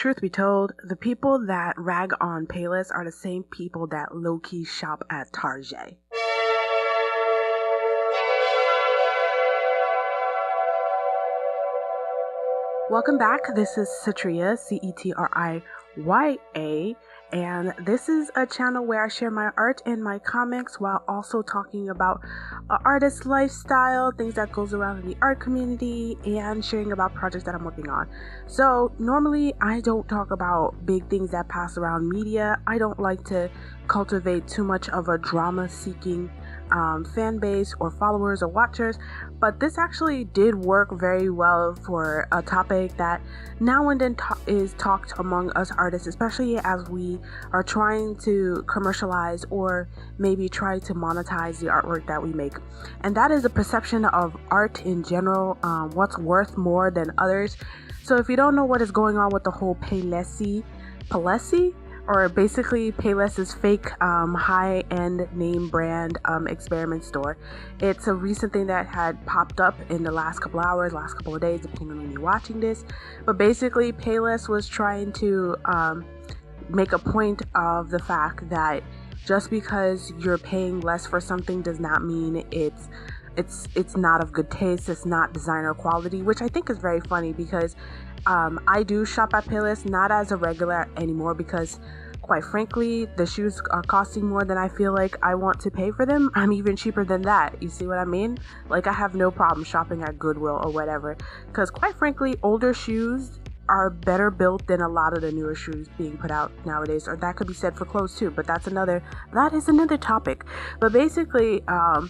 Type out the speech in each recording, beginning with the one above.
Truth be told, the people that rag on Payless are the same people that low-key shop at Target. Welcome back. This is Cetriya, Cetriya, and this is a channel where I share my art and my comics while also talking about an artist's lifestyle, things that goes around in the art community, and sharing about projects that I'm working on. So normally I don't talk about big things that pass around media. I don't like to cultivate too much of a drama-seeking fan base or followers or watchers, but this actually did work very well for a topic that now and then is talked among us artists, especially as we are trying to commercialize or maybe try to monetize the artwork that we make. And that is the perception of art in general, what's worth more than others. So if you don't know what is going on with the whole Payless, or basically Payless's fake high-end name brand experiment store. It's a recent thing that had popped up in the last couple hours, last couple of days, depending on when you're watching this. But basically Payless was trying to make a point of the fact that just because you're paying less for something does not mean it's not of good taste, it's not designer quality, which I think is very funny because I do shop at Payless, not as a regular anymore, because quite frankly, the shoes are costing more than I feel like I want to pay for them. I'm even cheaper than that. You see what I mean? Like, I have no problem shopping at Goodwill or whatever, because quite frankly, older shoes are better built than a lot of the newer shoes being put out nowadays, or that could be said for clothes too, but that is another topic. But basically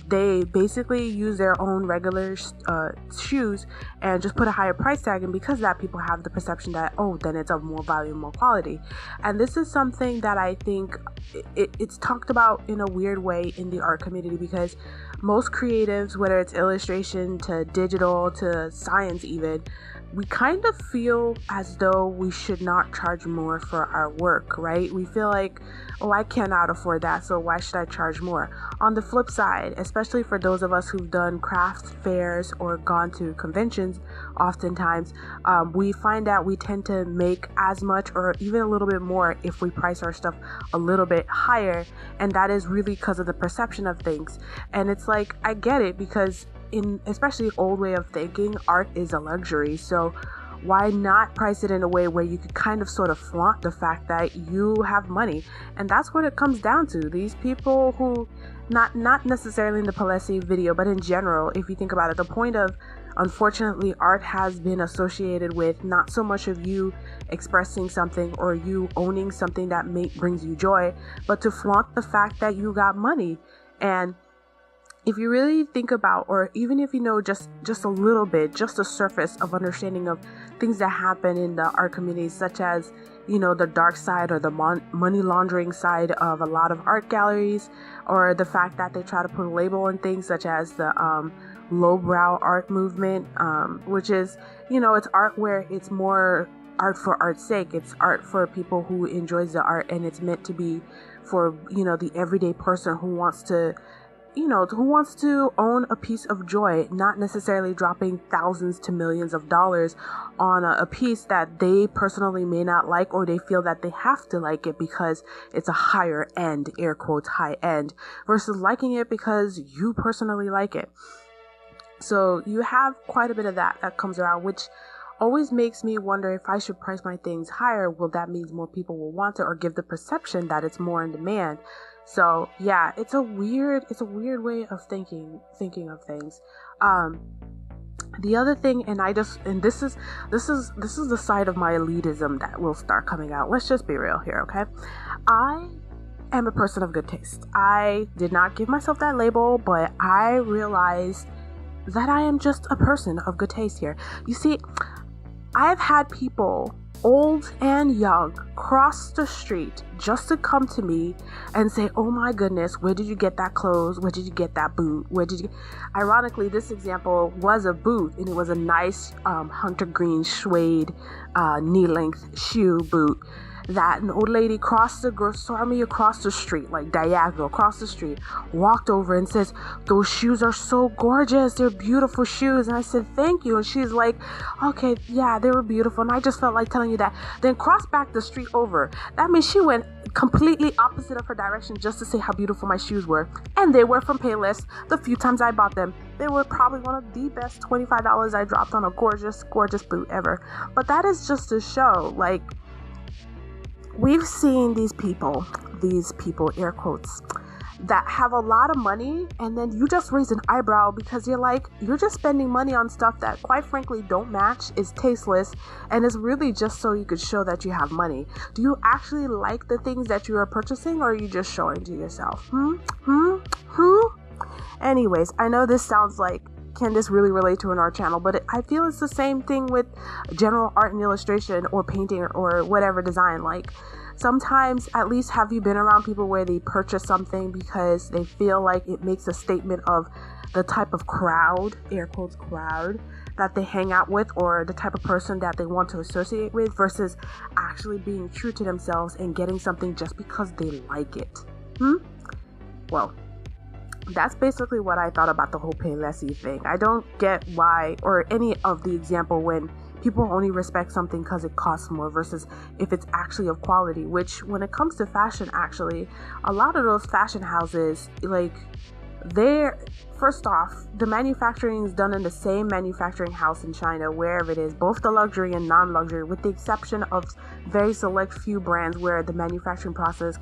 they basically use their own regular shoes and just put a higher price tag, and because of that, people have the perception that, oh, then it's of more value, more quality. And this is something that I think it's talked about in a weird way in the art community, because most creatives, whether it's illustration to digital to science even, we kind of feel as though we should not charge more for our work, right? We feel like, oh, I cannot afford that, so why should I charge more? On the flip side, especially for those of us who've done craft fairs or gone to conventions, oftentimes we find that we tend to make as much or even a little bit more if we price our stuff a little bit higher, and that is really because of the perception of things. And it's like, I get it, because in especially old way of thinking, art is a luxury, so why not price it in a way where you could kind of sort of flaunt the fact that you have money? And that's what it comes down to. These people who, not necessarily in the Payless video, but in general, if you think about it, the point of, unfortunately, art has been associated with not so much of you expressing something or you owning something that brings you joy, but to flaunt the fact that you got money. And if you really think about, or even if you know just a little bit, just a surface of understanding of things that happen in the art community, such as, you know, the dark side or the money laundering side of a lot of art galleries, or the fact that they try to put a label on things such as the lowbrow art movement, which is, you know, it's art where it's more art for art's sake. It's art for people who enjoys the art, and it's meant to be for, you know, the everyday person who wants to own a piece of joy, not necessarily dropping thousands to millions of dollars on a piece that they personally may not like, or they feel that they have to like it because it's a higher end, air quotes, high end, versus liking it because you personally like it. So you have quite a bit of that comes around, which always makes me wonder, if I should price my things higher, will that mean more people will want it, or give the perception that it's more in demand? So yeah, it's a weird way of thinking of things. The other thing, and this is the side of my elitism that will start coming out. Let's just be real here, okay? I am a person of good taste. I did not give myself that label, but I realized that I am just a person of good taste here. You see, I've had people, old and young, cross the street just to come to me and say, oh my goodness, where did you get that clothes? Where did you get that boot? Ironically, this example was a boot, and it was a nice hunter green suede knee-length shoe boot that an old lady saw me across the street, like diagonal across the street, walked over and says, those shoes are so gorgeous, they're beautiful shoes. And I said, thank you. And she's like, okay, yeah, they were beautiful. And I just felt like telling you that, then cross back the street over. That means she went completely opposite of her direction just to say how beautiful my shoes were. And they were from Payless. The few times I bought them, they were probably one of the best $25 I dropped on a gorgeous boot ever. But that is just to show, like, we've seen these people, air quotes, that have a lot of money, and then you just raise an eyebrow because you're just spending money on stuff that quite frankly don't match, is tasteless, and is really just so you could show that you have money. Do you actually like the things that you are purchasing, or are you just showing to yourself? Anyways, I know this sounds like, can this really relate to an art channel? But I feel it's the same thing with general art and illustration or painting or whatever design. Like, sometimes, at least, have you been around people where they purchase something because they feel like it makes a statement of the type of crowd, air quotes crowd, that they hang out with, or the type of person that they want to associate with, versus actually being true to themselves and getting something just because they like it? Well, that's basically what I thought about the whole Paylessy thing. I don't get why, or any of the example when people only respect something because it costs more versus if it's actually of quality, which when it comes to fashion, actually, a lot of those fashion houses, like, first off, the manufacturing is done in the same manufacturing house in China, wherever it is, both the luxury and non-luxury, with the exception of very select few brands where the manufacturing process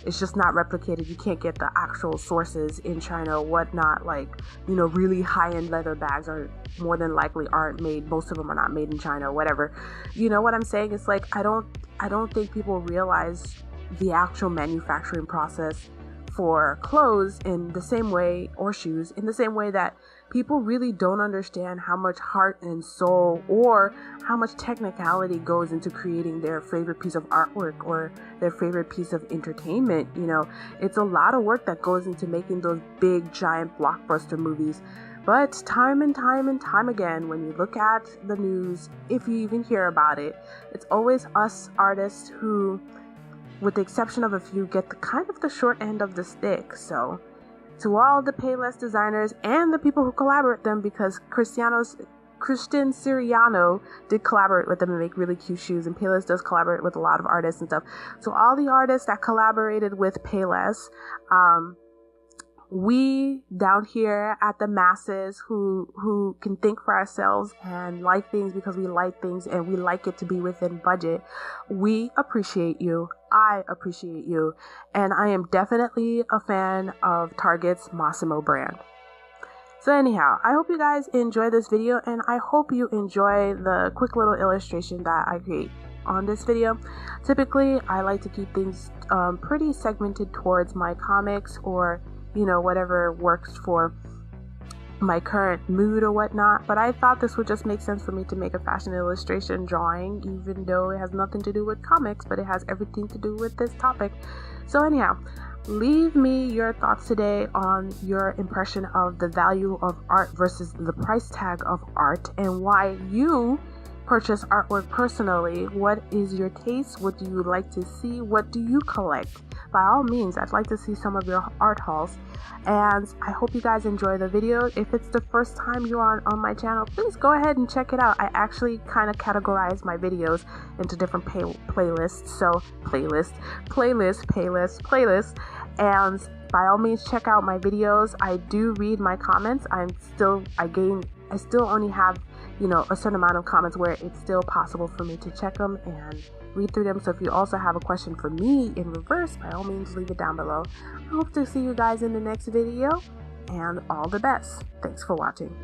it's just not replicated. You can't get the actual sources in China or whatnot. Like, really high-end leather bags are more than likely aren't made. Most of them are not made in China or whatever. You know what I'm saying? It's like, I don't think people realize the actual manufacturing process for clothes in the same way, or shoes, in the same way that people really don't understand how much heart and soul or how much technicality goes into creating their favorite piece of artwork or their favorite piece of entertainment. It's a lot of work that goes into making those big, giant blockbuster movies. But time and time again, when you look at the news, if you even hear about it, it's always us artists who, with the exception of a few, get the short end of the stick. So, to all the Payless designers and the people who collaborate with them, because Christian Siriano did collaborate with them and make really cute shoes, and Payless does collaborate with a lot of artists and stuff. So all the artists that collaborated with Payless, we down here at the masses who can think for ourselves and like things because we like things and we like it to be within budget, we appreciate you. I appreciate you. And I am definitely a fan of Target's Mossimo brand. So anyhow, I hope you guys enjoy this video, and I hope you enjoy the quick little illustration that I create on this video. Typically, I like to keep things pretty segmented towards my comics or whatever works for my current mood or whatnot, but I thought this would just make sense for me to make a fashion illustration drawing, even though it has nothing to do with comics, but it has everything to do with this topic. So anyhow, leave me your thoughts today on your impression of the value of art versus the price tag of art, and why you purchase artwork personally. What is your taste? What do you like to see? What do you collect? By all means, I'd like to see some of your art hauls, and I hope you guys enjoy the video. If it's the first time you are on my channel, please go ahead and check it out. I actually kind of categorize my videos into different playlists. So playlist, and by all means, check out my videos. I do read my comments. I still only have a certain amount of comments where it's still possible for me to check them and read through them. So if you also have a question for me in reverse, by all means, leave it down below. I hope to see you guys in the next video, and all the best. Thanks for watching.